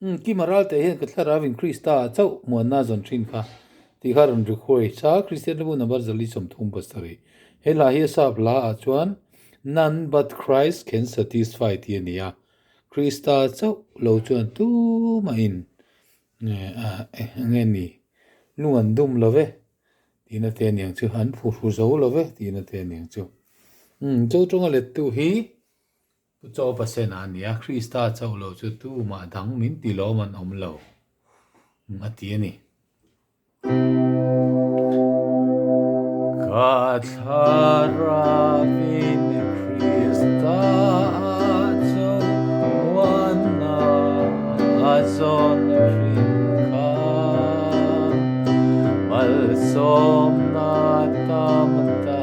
ki maral te hian ka thlara vin Krista chau mo na zon thin kha ti kha ron rekhoi cha Christian bu number zali som thum pasari hela hi sa bla a chuan none but Christ can satisfy ti ania Krista chau lo chuan tu ma in nge ni luan dum love tina te niang chu han phu zo love tina te niang chu chu chunga le tu hi cho pasen ania Krista chau lo chu tu ma dang min ti lo man om lo ati ni Katharavin Krista chau wana azon rinka malsom na tam ta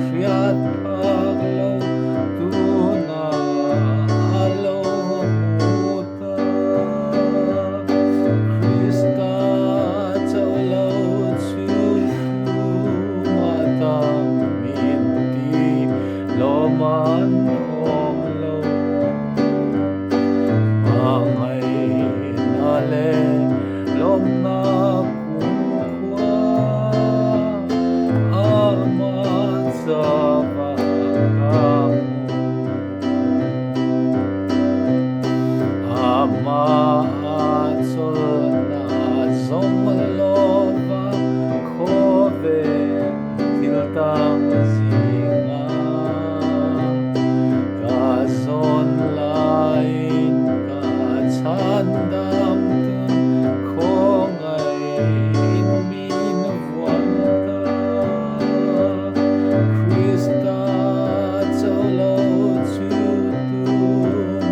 fiat paglo tuna alo muta Krista chau lo chu mata minti loman om lo mangai nale lom na kukwa amat sabakamu amat solna zomlova khoven tiltang zinga kazon lain kachandam tun khongai in min vanta Krista cholo chu tu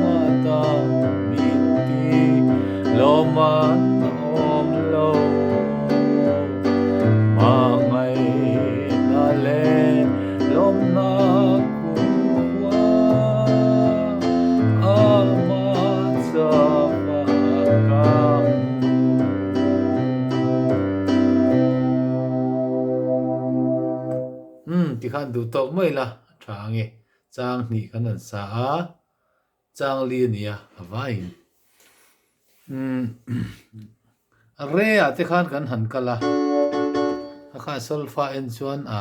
mata minti loman om lo mangai nale lom na kukwa amat sabakamu ti khan du tok mai la thange chang ni kan an sa a chang li nia avain re a te khan kan han kala kha solfa en chuan a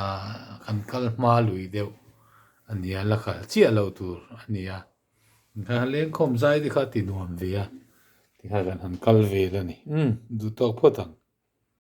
kan kal ma lui deu ania la kha chia lo tur ania kha leng khom zai ti kha ti nuam via ti kha kan han kal ve la ni du tok photang